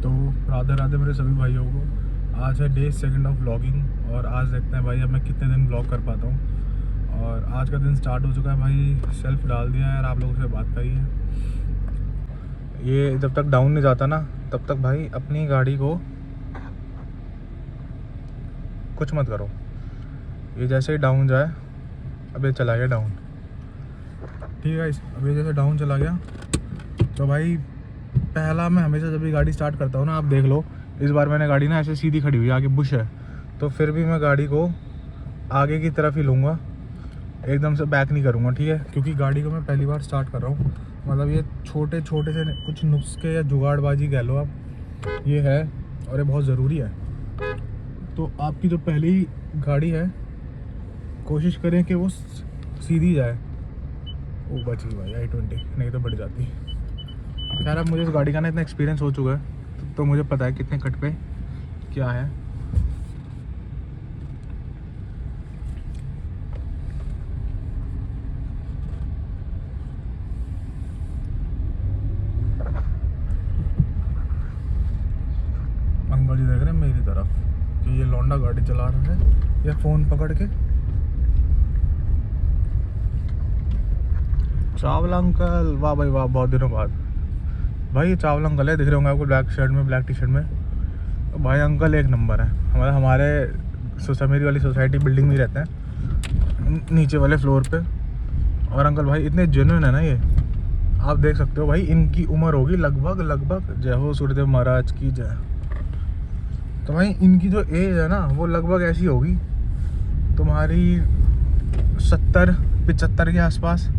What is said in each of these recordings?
तो राधे राधे मेरे सभी भाइयों को। आज है डे 2 ऑफ व्लॉगिंग और आज देखते हैं भाई अब मैं कितने दिन व्लॉग कर पाता हूँ। और आज का दिन स्टार्ट हो चुका है भाई, सेल्फ डाल दिया है और आप लोगों से बात करी है। ये जब तक डाउन नहीं जाता ना तब तक भाई अपनी गाड़ी को कुछ मत करो। ये जैसे ही डाउन जाए, अब ये चला गया डाउन, ठीक है। अब ये जैसे डाउन चला गया तो भाई पहला मैं हमेशा जब भी गाड़ी स्टार्ट करता हूँ ना, आप देख लो इस बार मैंने गाड़ी ना ऐसे सीधी खड़ी हुई, आगे बुश है तो फिर भी मैं गाड़ी को आगे की तरफ ही लूँगा, एकदम से बैक नहीं करूँगा, ठीक है। क्योंकि गाड़ी को मैं पहली बार स्टार्ट कर रहा हूँ, मतलब ये छोटे छोटे से कुछ नुस्खे या जुगाड़बाजी कह लो आप, ये है और ये बहुत ज़रूरी है। तो आपकी जो पहली गाड़ी है कोशिश करें कि वो सीधी जाए। वो बच गई भाई i20, नहीं तो बढ़ जाती। खैर अब मुझे इस गाड़ी का ना इतना एक्सपीरियंस हो चुका है तो मुझे पता है कितने कट पे क्या है। अंकल जी देख रहे हैं मेरी तरफ कि ये लौंडा गाड़ी चला रहा है या फ़ोन पकड़ के। चावला अंकल, वाह भाई वाह, बहुत दिनों बाद भाई। ये चावला अंकल है, दिख रहे होंगे आपको ब्लैक शर्ट में, ब्लैक टी शर्ट में। तो भाई अंकल एक नंबर है। हमारे मेरी वाली सोसाइटी बिल्डिंग में रहते हैं, नीचे वाले फ्लोर पे। और अंकल भाई इतने जेन्युइन है ना, ये आप देख सकते हो भाई। इनकी उम्र होगी लगभग जय हो सूर्यदेव महाराज की जय। तो भाई इनकी जो एज है ना वो लगभग ऐसी होगी तुम्हारी 70-75 के आसपास।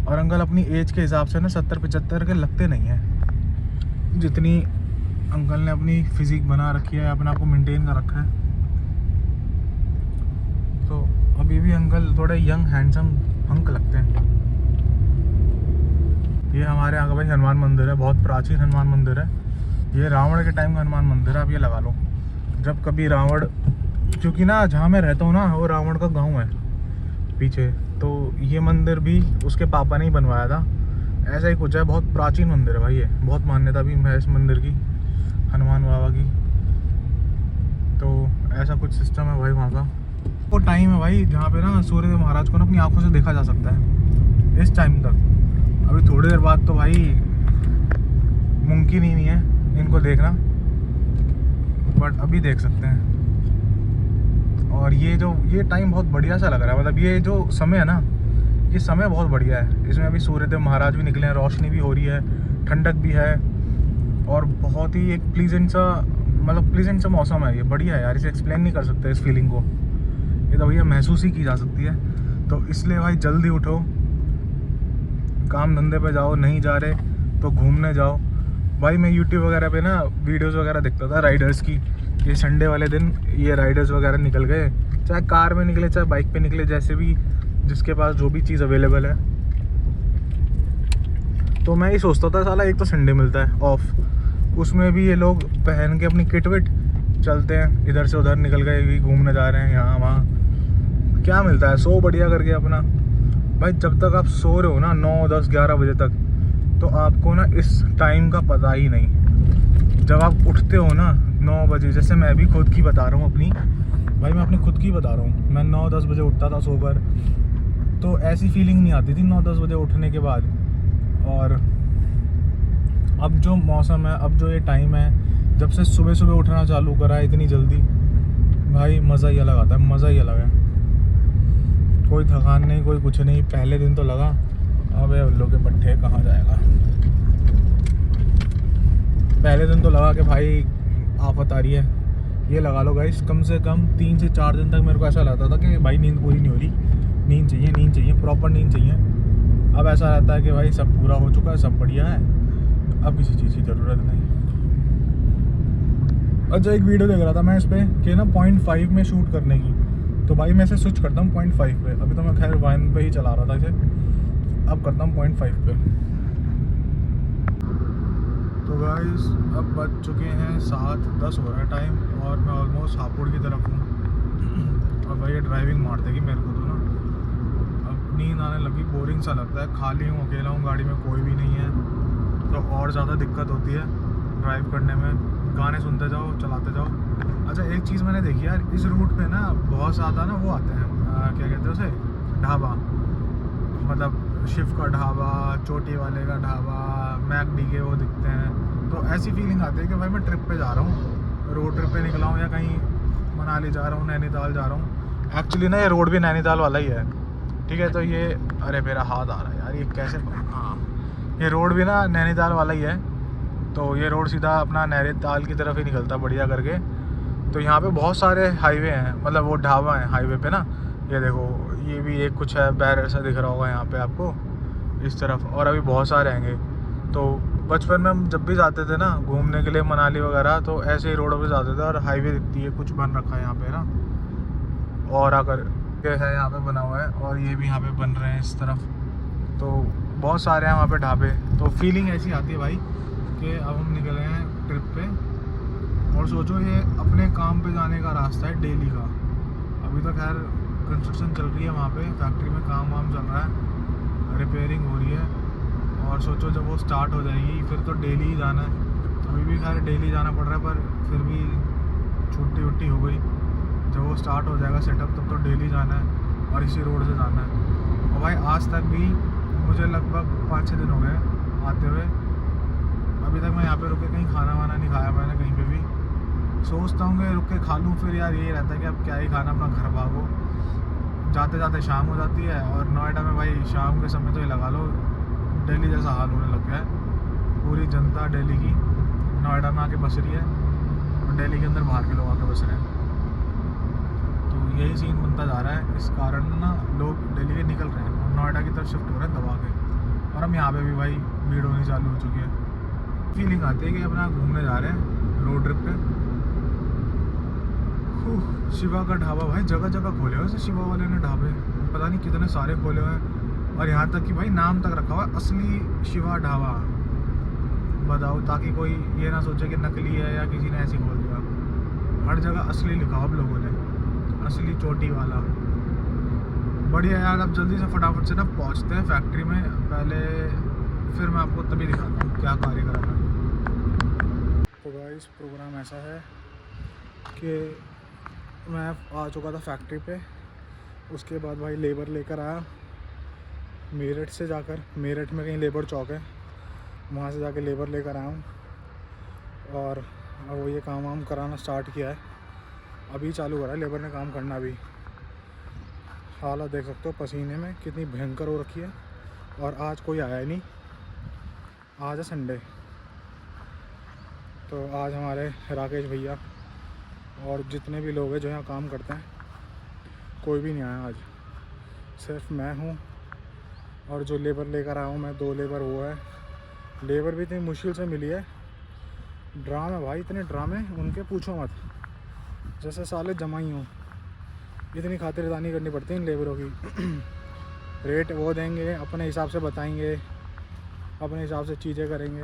और अंकल अपनी एज के हिसाब से ना 70-75 के लगते नहीं हैं। जितनी अंकल ने अपनी फिजिक बना रखी है, अपने आप को मेंटेन कर रखा है, तो अभी भी अंकल थोड़े यंग हैंडसम हंक लगते हैं। ये हमारे यहाँ का भाई हनुमान मंदिर है, बहुत प्राचीन हनुमान मंदिर है। ये रावण के टाइम का हनुमान मंदिर है, आप ये लगा लो। जब कभी रावण, क्योंकि ना जहाँ मैं रहता हूँ ना वो रावण का गाँव है पीछे, तो ये मंदिर भी उसके पापा ने ही बनवाया था, ऐसा ही कुछ है। बहुत प्राचीन मंदिर है भाई, ये बहुत मान्यता भी है इस मंदिर की, हनुमान बाबा की। तो ऐसा कुछ सिस्टम है भाई वहाँ का। वो टाइम है भाई जहाँ पे ना सूर्यदेव महाराज को ना अपनी आंखों से देखा जा सकता है इस टाइम तक। अभी थोड़ी देर बाद तो भाई मुमकिन ही नहीं है इनको देखना, बट अभी देख सकते हैं। और ये टाइम बहुत बढ़िया सा लग रहा है, मतलब ये जो समय है ना, ये समय बहुत बढ़िया है। इसमें अभी सूर्यदेव महाराज भी निकले हैं, रोशनी भी हो रही है, ठंडक भी है और बहुत ही एक प्लीजेंट सा मौसम है। ये बढ़िया है यार, इसे एक्सप्लेन नहीं कर सकते इस फीलिंग को, ये तो भैया महसूस ही की जा सकती है। तो इसलिए भाई जल्दी उठो, काम धंधे पे जाओ, नहीं जा रहे तो घूमने जाओ। भाई मैं यूट्यूब वगैरह पे ना वीडियोस वगैरह देखता था राइडर्स की। ये संडे वाले दिन ये राइडर्स वगैरह निकल गए, चाहे कार में निकले चाहे बाइक पे निकले, जैसे भी जिसके पास जो भी चीज़ अवेलेबल है। तो मैं ये सोचता था साला एक तो संडे मिलता है ऑफ, उसमें भी ये लोग पहन के अपनी किट विट चलते हैं, इधर से उधर निकल गए, भी घूमने जा रहे हैं यहाँ वहाँ। क्या मिलता है, सो बढ़िया करके अपना। भाई जब तक आप सो रहे हो ना 9, 10, 11 बजे तक, तो आपको ना इस टाइम का पता ही नहीं। जब आप उठते हो ना 9 बजे, जैसे मैं भी खुद की बता रहा हूँ अपनी, भाई मैं अपनी खुद की बता रहा हूँ, मैं 9-10 बजे उठता था सोकर, तो ऐसी फीलिंग नहीं आती थी 9-10 बजे उठने के बाद। और अब जो मौसम है, अब जो ये टाइम है, जब से सुबह सुबह उठना चालू करा है इतनी जल्दी, भाई मज़ा ही अलग आता है, मज़ा ही अलग है। कोई थकान नहीं, कोई कुछ नहीं। पहले दिन तो लगा अबे उल्लू के पट्टे कहाँ जाएगा, पहले दिन तो लगा कि भाई आफत आ रही है। ये लगा लो गाइस, कम से कम 3 से 4 दिन तक मेरे को ऐसा लगता था कि भाई नींद पूरी नहीं हो रही, नींद चाहिए, प्रॉपर नींद चाहिए। अब ऐसा रहता है कि भाई सब पूरा हो चुका है, सब बढ़िया है, अब किसी चीज़ की ज़रूरत नहीं। अच्छा एक वीडियो देख रहा था मैं इस पर कि ना 0.5 में शूट करने की, तो भाई मैं इसे स्विच करता हूँ 0.5 पे। अभी तो मैं खैर 1 पे ही चला रहा था इसे, अब करता हूँ 0.5 पे। तो गाइस अब बज चुके हैं 7:10 हो रहा है टाइम, और मैं ऑलमोस्ट हापुड़ की तरफ हूँ। और भाई ये ड्राइविंग मार देगी मेरे को तो ना, अब नींद आने लगी, बोरिंग सा लगता है। खाली हूँ, अकेला हूँ, गाड़ी में कोई भी नहीं है, तो और ज़्यादा दिक्कत होती है। ड्राइव करने में, गाने सुनते जाओ, चलाते जाओ। अच्छा एक चीज़ मैंने देखी यार, इस रूट पे ना बहुत ज़्यादा ना वो आते हैं, क्या कहते हैं उसे, ढाबा, मतलब शिव का ढाबा, चोटी वाले का ढाबा, मैकडी के वो दिखते हैं। तो ऐसी फीलिंग आती है कि भाई मैं ट्रिप पे जा रहा हूँ, रोड ट्रिप पे निकला हूँ, या कहीं मनाली जा रहा हूँ, नैनीताल जा रहा हूँ। एक्चुअली ना ये रोड भी नैनीताल वाला ही है, ठीक है। तो ये, अरे मेरा हाथ आ रहा है यार, ये कैसे, हाँ ये रोड भी ना नैनीताल वाला ही है। तो ये रोड सीधा अपना नैनीताल की तरफ ही निकलता बढ़िया करके। तो यहाँ पे बहुत सारे हाईवे हैं, मतलब वो ढाबा हैं हाईवे पे ना। ये देखो, ये भी एक कुछ है, बैरर सा दिख रहा होगा यहाँ पे आपको इस तरफ, और अभी बहुत सारे आएंगे। तो बचपन में हम जब भी जाते थे ना घूमने के लिए मनाली वगैरह, तो ऐसे ही रोडों पे जाते थे, और हाईवे दिखती है, कुछ बन रखा है यहाँ पे ना, और आकर ये है यहाँ पे बना हुआ है, और ये भी यहाँ पे बन रहे हैं इस तरफ। तो बहुत सारे हैं वहाँ पे ढाबे। तो फीलिंग ऐसी आती है भाई कि अब हम निकले हैं ट्रिप पे, और सोचो ये अपने काम पे जाने का रास्ता है डेली का। अभी तो खैर कंस्ट्रक्शन चल रही है वहाँ पे, फैक्ट्री में काम वाम चल रहा है, रिपेयरिंग हो रही है। और सोचो जब वो स्टार्ट हो जाएगी फिर तो डेली ही जाना है। अभी भी खैर डेली जाना पड़ रहा है, पर फिर भी छुट्टी वुट्टी हो गई। जब वो स्टार्ट हो जाएगा सेटअप तब तो डेली जाना है, और इसी रोड से जाना है। और भाई आज तक भी मुझे लगभग 5-6 दिन हो गए आते हुए, अभी तक मैं यहाँ पे रुक के कहीं खाना वाना नहीं खाया मैंने कहीं पे भी। सोचता हूँ कि रुक के खा लूँ, फिर यार यही रहता है कि अब क्या ही खाना, अपना घर भागो। जाते जाते शाम हो जाती है, और नोएडा में भाई शाम के समय तो ही लगा लो दिल्ली जैसा हाल होने लग गया है। पूरी जनता दिल्ली की नोएडा में आके बस रही है, और दिल्ली के अंदर बाहर के लोग आके बस रहे हैं। तो यही सीन बनता जा रहा है। इस कारण ना लोग दिल्ली के निकल रहे हैं और नोएडा की तरफ शिफ्ट हो रहे हैं दबा के। और हम यहाँ पे भी भाई भीड़ होनी चालू हो चुकी है। फीलिंग आती है कि अपना घूमने जा रहे हैं रोड ट्रिप पे। शिवा का ढाबा भाई जगह जगह खोले हुए शिवा वाले ने ढाबे, पता नहीं कितने सारे खोले हुए हैं। और यहाँ तक कि भाई नाम तक रखा हुआ है असली शिवा ढाबा, बताओ, ताकि कोई ये ना सोचे कि नकली है या किसी ने ऐसे खोल दिया। हर जगह असली लिखा हुआ आप लोगों ने, असली चोटी वाला। बढ़िया यार, अब जल्दी से फटाफट से ना पहुँचते हैं फैक्ट्री में पहले, फिर मैं आपको तभी दिखाता हूँ क्या कार्यक्रम है। तो गाइस प्रोग्राम ऐसा है कि मैं आ चुका था फैक्ट्री पे। उसके बाद भाई लेबर लेकर आया मेरठ से जाकर, मेरठ में कहीं लेबर चौक है, वहाँ से जाके लेबर लेकर आया हूँ। और अब वो ये काम वाम कराना स्टार्ट किया है, अभी चालू करा है लेबर ने काम करना। भी हालत देख सकते हो पसीने में कितनी भयंकर हो रखी है। और आज कोई आया ही नहीं, आज है संडे। तो आज हमारे राकेश भैया और जितने भी लोग हैं जो यहाँ काम करते हैं, कोई भी नहीं आया आज, सिर्फ मैं हूँ। और जो लेबर लेकर आया हूँ मैं, 2 लेबर वो है। लेबर भी इतनी मुश्किल से मिली है, ड्राम है भाई, इतने ड्रामे उनके पूछो मत, जैसे साले जमाई हों। इतनी खातिरदारी करनी पड़ती है इन लेबरों की। रेट वो देंगे, अपने हिसाब से बताएंगे, अपने हिसाब से चीज़ें करेंगे,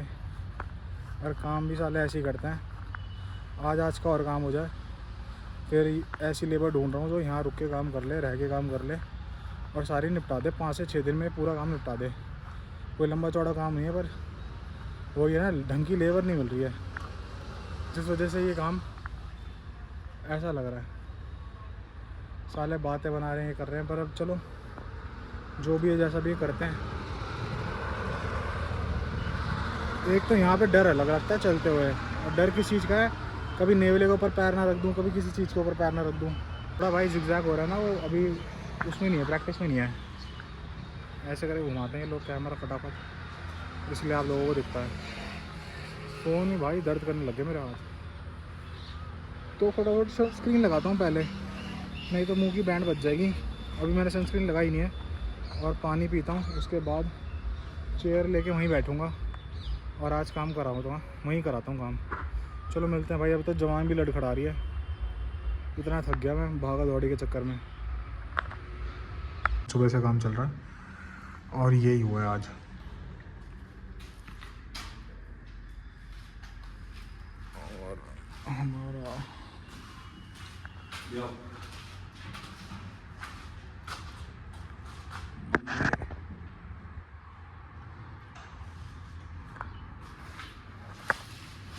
और काम भी साले ऐसे ही करते हैं। आज का और काम हो जाए, फिर ऐसी लेबर ढूंढ रहा हूँ जो यहाँ रुक के काम कर ले, रह के काम कर ले, और सारी निपटा दे। 5 से 6 दिन में पूरा काम निपटा दे। कोई लंबा चौड़ा काम नहीं है, पर वो ये ना ढंग की लेबर नहीं मिल रही है, जिस वजह से ये काम ऐसा लग रहा है। साले बातें बना रहे हैं, कर रहे हैं, पर अब चलो जो भी है जैसा भी करते हैं। एक तो यहाँ पे डर अलग लगता है चलते हुए, और डर किस चीज़ का है, कभी नेवले के ऊपर पैर ना रख दूँ, कभी किसी चीज़ के ऊपर पैर ना रख दूँ। थोड़ा भाई जिगजैग हो रहा है ना, वो अभी उसमें नहीं है, प्रैक्टिस में नहीं है। ऐसे करके घुमाते हैं लोग कैमरा फटाफट, इसलिए आप लोगों को दिखता है। फ़ोन ही भाई दर्द करने लगे मेरे हाथ, तो फटाफट सनस्क्रीन लगाता हूँ पहले, नहीं तो मुंह की बैंड बच जाएगी। अभी मैंने सनस्क्रीन लगाई नहीं है, और पानी पीता हूँ, उसके बाद चेयर लेके वहीं बैठूँगा, और आज काम कराऊँ तो वहीं कराता हूँ काम। चलो मिलते हैं भाई। अब तो जवान भी लड़खड़ा रही है, इतना थक गया मैं भागा दौड़ी के चक्कर में। सुबह से काम चल रहा है, और यही हुआ है आज। और हमारा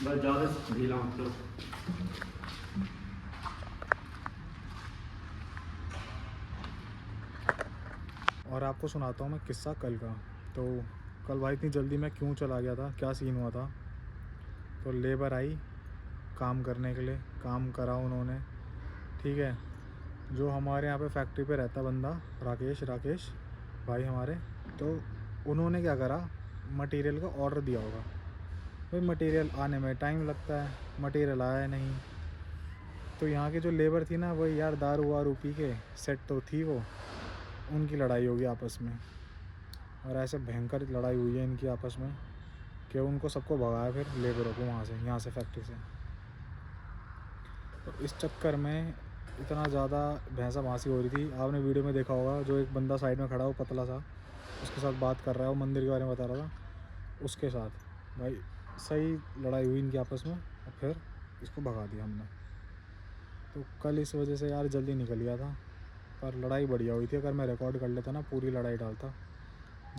बस ज़्यादा ढीला मत करो। और आपको सुनाता हूँ मैं किस्सा कल का। तो कल भाई इतनी जल्दी मैं क्यों चला गया था, क्या सीन हुआ था। तो लेबर आई काम करने के लिए, काम करा उन्होंने, ठीक है। जो हमारे यहाँ पे फैक्ट्री पे रहता बंदा राकेश भाई हमारे, तो उन्होंने क्या करा, मटेरियल का ऑर्डर दिया होगा। भाई मटेरियल आने में टाइम लगता है, मटेरियल आया नहीं। तो यहाँ की जो लेबर थी ना, वही यार दारू वारू पी के सेट तो थी वो, उनकी लड़ाई होगी आपस में। और ऐसे भयंकर लड़ाई हुई है इनकी आपस में कि उनको सबको भगाया फिर लेबरों को वहाँ से, यहाँ से फैक्ट्री से। तो इस चक्कर में इतना ज़्यादा भैंसा भांसी हो रही थी। आपने वीडियो में देखा होगा, जो एक बंदा साइड में खड़ा हो पतला सा, उसके साथ बात कर रहा है, वो मंदिर के बारे में बता रहा था, उसके साथ भाई सही लड़ाई हुई इनकी आपस में। और फिर इसको भगा दिया हमने। तो कल इस वजह से यार जल्दी निकल गया था, पर लड़ाई बढ़िया हुई थी। अगर मैं रिकॉर्ड कर लेता ना, पूरी लड़ाई डालता।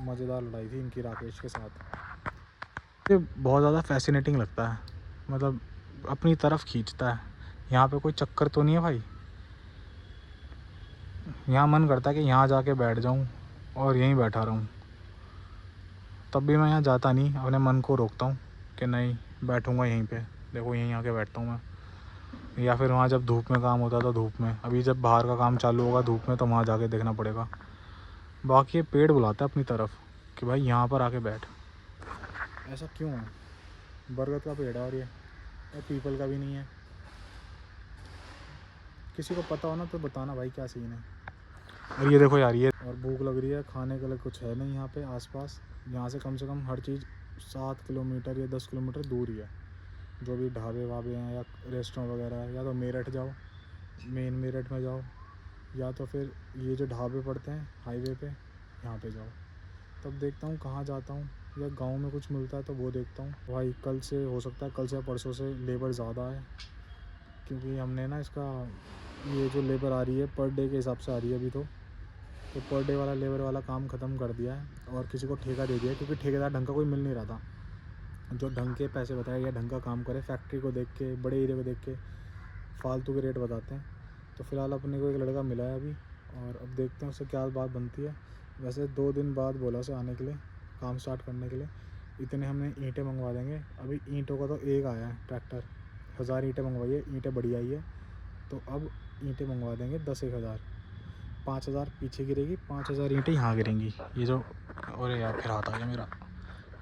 मज़ेदार लड़ाई थी इनकी राकेश के साथ। ये बहुत ज़्यादा फैसिनेटिंग लगता है, मतलब अपनी तरफ खींचता है। यहाँ पे कोई चक्कर तो नहीं है भाई, यहाँ मन करता है कि यहाँ जाके बैठ जाऊँ और यहीं बैठा रहूँ। तब भी मैं यहाँ जाता नहीं, अपने मन को रोकता हूँ कि नहीं बैठूँगा यहीं पे, देखो यहीं आके बैठता हूँ मैं। या फिर वहाँ जब धूप में काम होता था धूप में, अभी जब बाहर का काम चालू होगा धूप में, तो वहाँ जाके देखना पड़ेगा। बाकी ये पेड़ बुलाता है अपनी तरफ कि भाई यहाँ पर आके बैठ। ऐसा क्यों है? बरगद का पेड़ है और ये पीपल का भी नहीं है। किसी को पता हो ना तो बताना भाई क्या सीन है। और ये देखो यार, ये और भूख लग रही है, खाने के लिए कुछ है नहीं यहाँ पे आसपास। यहाँ से कम हर चीज़ 7 किलोमीटर या 10 किलोमीटर दूर ही है। जो भी ढाबे वाबे हैं या रेस्टोरेंट वगैरह है, या तो मेरठ जाओ, मेन मेरठ में जाओ, या तो फिर ये जो ढाबे पड़ते हैं हाईवे पे, यहाँ पे जाओ। तब देखता हूँ कहाँ जाता हूँ, या गांव में कुछ मिलता है तो वो देखता हूँ। भाई कल से हो सकता है, कल से परसों से लेबर ज़्यादा है, क्योंकि हमने ना इसका ये जो लेबर आ रही है पर डे के हिसाब से आ रही है अभी। तो पर डे वाला लेबर वाला काम ख़त्म कर दिया है और किसी को ठेका दे दिया है, क्योंकि ठेकेदार ढंग का कोई मिल नहीं रहा था जो ढंग के पैसे बताए या ढंग का काम करे। फैक्ट्री को देख के, बड़े एरिया को देख के फालतू के रेट बताते हैं। तो फ़िलहाल अपने को एक लड़का मिला है अभी, और अब देखते हैं उससे क्या बात बनती है। वैसे 2 दिन बाद बोला उसे आने के लिए, काम स्टार्ट करने के लिए। इतने हमने ईंटें मंगवा देंगे। अभी ईंटों का तो एक आया है ट्रैक्टर, 1000 ईंटें मंगवाई है, ईंटें बढ़िया ही है। तो अब ईंटें मंगवा देंगे 10-1000, 5000 पीछे गिरेगी, 5000 ईंटें यहाँ गिरेंगी। ये जो, और यार फिर हाथ आ गया मेरा,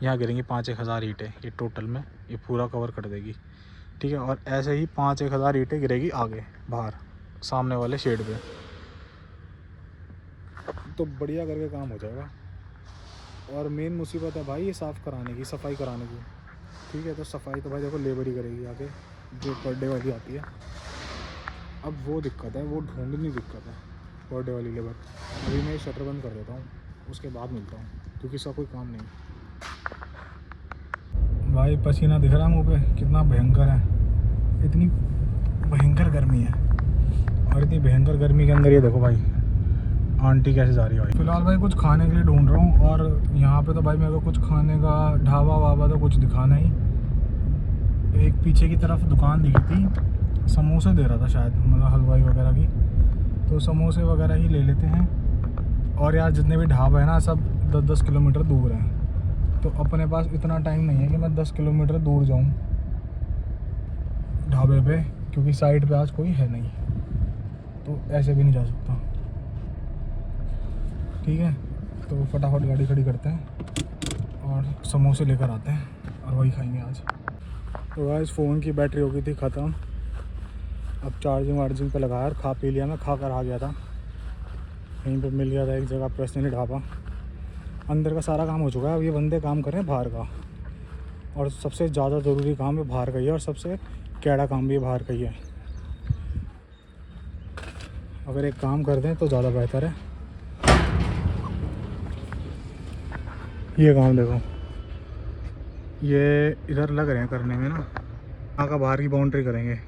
यहाँ गिरेंगी 5-1000 ईंटें। ये टोटल में ये पूरा कवर कर देगी, ठीक है। और ऐसे ही 5-1000 ईंटें गिरेगी आगे बाहर सामने वाले शेड पे। तो बढ़िया करके काम हो जाएगा। और मेन मुसीबत है भाई ये साफ़ कराने की, सफाई कराने की, ठीक है। तो सफाई तो भाई देखो लेबर ही करेगी आगे, जो पर डे वाली आती है। अब वो दिक्कत है, वो ढूंढनी दिक्कत है, पर डे वाली लेबर। अभी मैं शटर बंद कर देता हूँ, उसके बाद मिलता हूँ, क्योंकि इसका कोई काम नहीं। भाई पसीना दिख रहा है मुँह पे, कितना भयंकर है। इतनी भयंकर गर्मी है, और इतनी भयंकर गर्मी के अंदर ये देखो भाई आंटी कैसे जा रही है भाई। फिलहाल भाई कुछ खाने के लिए ढूंढ रहा हूँ, और यहाँ पे तो भाई मेरे को कुछ खाने का ढाबा वाबा तो कुछ दिखा नहीं। एक पीछे की तरफ दुकान दिखी थी, समोसे दे रहा था शायद, मतलब हलवाई वगैरह की। तो समोसे वगैरह ही ले लेते हैं। और यार जितने भी ढाबा है ना, सब 10-10 किलोमीटर दूर हैं। तो अपने पास इतना टाइम नहीं है कि मैं 10 किलोमीटर दूर जाऊँ ढाबे पे, क्योंकि साइड पे आज कोई है नहीं, तो ऐसे भी नहीं जा सकता, ठीक है। तो फटाफट गाड़ी खड़ी करते हैं और समोसे लेकर आते हैं और वही खाएंगे आज। तो गाइस फ़ोन की बैटरी हो गई थी ख़त्म, अब चार्जिंग पे लगाया और खा पी लिया। मैं खा कर आ गया था, यहीं पे मिल गया था एक जगह पर्सनली ढाबा। अंदर का सारा काम हो चुका है, अब ये बंदे काम कर रहे हैं बाहर का, और सबसे ज़्यादा ज़रूरी काम है बाहर का ही है, और सबसे कैड़ा काम भी बाहर का ही है। अगर एक काम कर दें तो ज़्यादा बेहतर है। ये काम देखो, ये इधर लग रहे हैं करने में ना, यहाँ का बाहर की बाउंड्री करेंगे।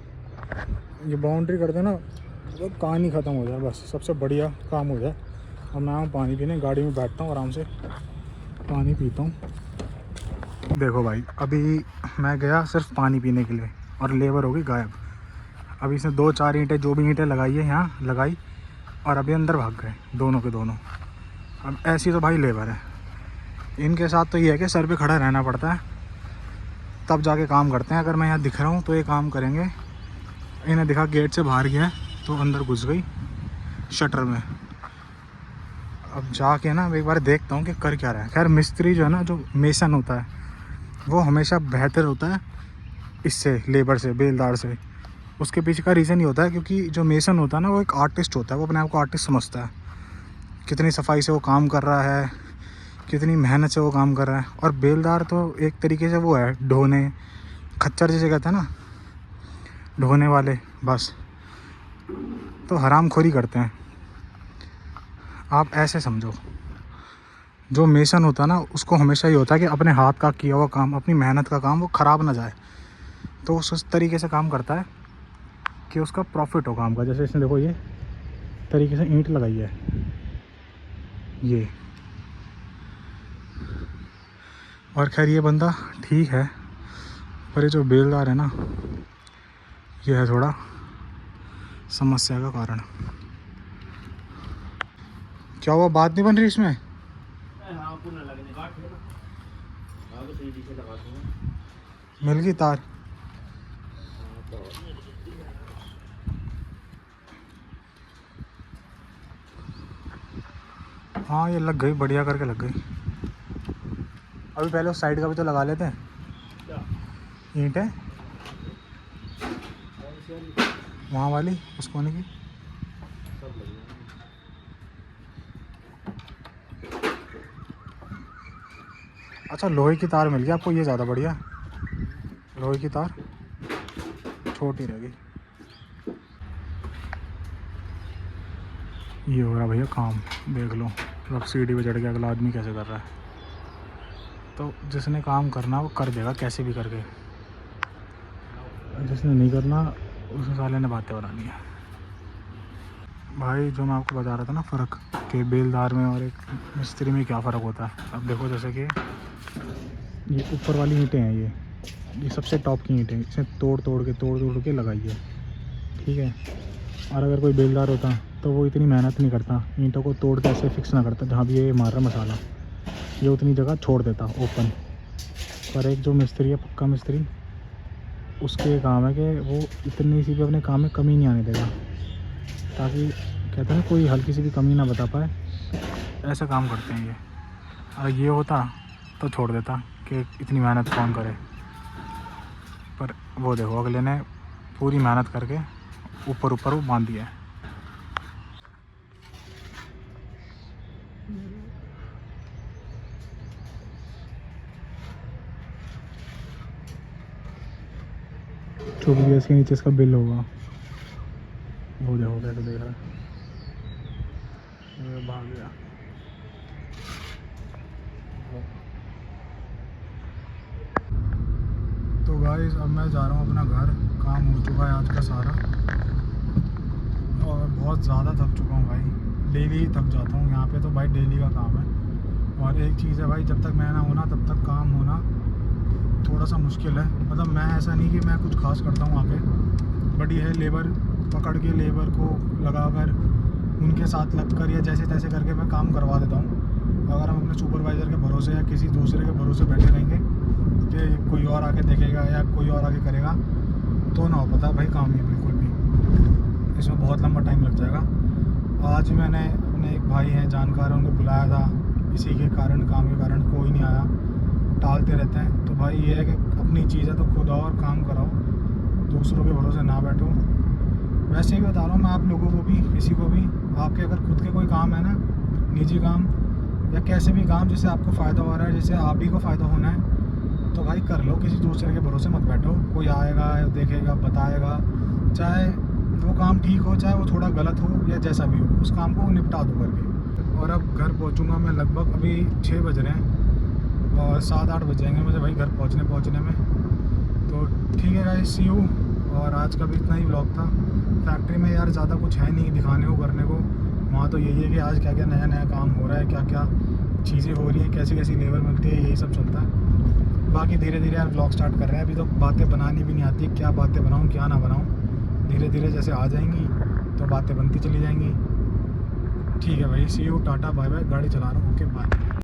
ये बाउंड्री कर देना तो कहानी ख़त्म हो जाए, बस सबसे बढ़िया काम हो जाए। अब मैं पानी पीने गाड़ी में बैठता हूँ, आराम से पानी पीता हूँ। देखो भाई, अभी मैं गया सिर्फ पानी पीने के लिए और लेबर हो गई गायब। अभी इसने 2-4 ईंटें, जो भी ईंटें लगाई है यहाँ लगाई, और अभी अंदर भाग गए दोनों के दोनों। अब ऐसी तो भाई लेबर है, इनके साथ तो ये है कि सर पे खड़ा रहना पड़ता है, तब जाके काम करते हैं। अगर मैं यहाँ दिख रहा हूँ तो ये काम करेंगे। इन्हें दिखा गेट से बाहर गया तो अंदर घुस गई शटर में। अब जाके ना एक बार देखता हूँ कि कर क्या रहा है। खैर मिस्त्री जो है ना, जो मेसन होता है, वो हमेशा बेहतर होता है इससे, लेबर से, बेलदार से। उसके पीछे का रीज़न ये होता है क्योंकि जो मेसन होता है ना, वो एक आर्टिस्ट होता है। वो अपने आप को आर्टिस्ट समझता है, कितनी सफाई से वो काम कर रहा है, कितनी मेहनत से वो काम कर रहा है। और बेलदार तो एक तरीके से वो है ढोने, खच्चर जिसे कहते हैं ना, ढोने वाले, बस। तो हरामखोरी करते हैं, आप ऐसे समझो। जो मेसन होता है ना, उसको हमेशा ये होता है कि अपने हाथ का किया हुआ काम, अपनी मेहनत का काम वो ख़राब ना जाए। तो उस तरीके से काम करता है कि उसका प्रॉफिट हो काम का। जैसे इसने देखो ये तरीके से ईंट लगाई है ये। और खैर ये बंदा ठीक है, पर ये जो बेलदार है ना, ये है थोड़ा समस्या का कारण। क्या हुआ, बात नहीं बन रही इसमें? मिल गई तार? हाँ ये लग गई, बढ़िया करके लग गई। अभी पहले उस साइड का भी तो लगा लेते हैं ईंटें, वहाँ वाली उस कोने की। अच्छा लोहे की तार मिल गई आपको, ये ज़्यादा बढ़िया। लोहे की तार छोटी रहेगी। ये हो रहा भैया काम, देख लो। मतलब सीढ़ी पे चढ़ के अगला आदमी कैसे कर रहा है। तो जिसने काम करना वो कर देगा कैसे भी करके, जिसने नहीं करना उस साले ने बातें बनानी है। भाई जो मैं आपको बता रहा था ना फ़र्क, कि बेलदार में और एक मिस्त्री में क्या फ़र्क होता है। अब देखो जैसे कि ये ऊपर वाली ईंटें हैं, ये सबसे टॉप की ईंटें, इसे तोड़ तोड़ के लगाई है, ठीक है। और अगर कोई बेलदार होता तो वो इतनी मेहनत नहीं करता, ईंटों को तोड़ के ऐसे फिक्स ना करता जहाँ भी ये मार रहा मसाला, ये उतनी जगह छोड़ देता ओपन। पर एक जो मिस्त्री है, पक्का मिस्त्री, उसके ये काम है कि वो इतनी सी भी अपने काम में कमी नहीं आने देगा, ताकि कहते हैं कोई हल्की सी भी कमी ना बता पाए। ऐसा काम करते हैं ये। अगर ये होता तो छोड़ देता कि इतनी मेहनत कौन करे। पर वो देखो अगले ने पूरी मेहनत करके ऊपर वो बांध दिया है। जो भी इसके नीचे इसका बिल होगा, वो देखो कैसे देख रहा है, भाग गया। तो गाइस अब मैं जा रहा हूँ अपना घर। काम हो चुका है आज का सारा, और बहुत ज़्यादा थक चुका हूँ भाई। डेली थक जाता हूँ यहाँ पे, तो भाई डेली का काम है। और एक चीज़ है भाई, जब तक मैं ना होना तब तक काम होना थोड़ा सा मुश्किल है। मतलब मैं ऐसा नहीं कि मैं कुछ खास करता हूँ आके, बट ये है लेबर पकड़ के, लेबर को लगाकर, उनके साथ लगकर या जैसे तैसे करके मैं काम करवा देता हूँ। अगर हम अपने सुपरवाइज़र के भरोसे या किसी दूसरे के भरोसे बैठे रहेंगे कि कोई और आके देखेगा या कोई और आके करेगा, तो ना हो पता भाई काम ही बिल्कुल भी। इसमें बहुत लंबा टाइम लग जाएगा। आज मैंने अपने एक भाई हैं जानकार, उनको बुलाया था, इसी के कारण, काम के कारण कोई नहीं आया, टालते रहते हैं। तो भाई ये है कि अपनी चीज़ है तो खुद आओ और काम कराओ, दूसरों के भरोसे ना बैठो। वैसे ही बता रहा हूँ मैं आप लोगों को भी, किसी को भी, आपके अगर खुद के कोई काम है ना, निजी काम या कैसे भी काम जिससे आपको फ़ायदा हो रहा है, जिससे आप ही को फ़ायदा होना है, तो भाई कर लो। किसी दूसरे के भरोसे मत बैठो। कोई आएगा, देखेगा, बताएगा, चाहे वो काम ठीक हो चाहे वो थोड़ा गलत हो या जैसा भी हो, उस काम को निपटा दो करके। और अब घर पहुंचूंगा मैं लगभग, अभी 6 बज रहे हैं और 7-8 बज जाएंगे मुझे भाई घर पहुंचने में। तो ठीक है गाइस, सी यू। और आज का भी इतना ही व्लॉग था। फैक्ट्री में यार ज़्यादा कुछ है नहीं दिखाने को, करने को। वहाँ तो यही है कि आज क्या नया काम हो रहा है, क्या चीज़ें हो रही हैं, कैसी लेबर मिलती है, यही सब चलता है। बाकी धीरे धीरे यार व्लॉग स्टार्ट कर रहे हैं। अभी तो बातें बनानी भी नहीं आती, क्या बातें बनाऊँ क्या ना बनाऊँ। धीरे धीरे जैसे आ जाएंगी तो बातें बनती चली जाएंगी। ठीक है भाई, सी यू, टाटा बाय बाय। गाड़ी चला रहा हूँ, ओके बाय।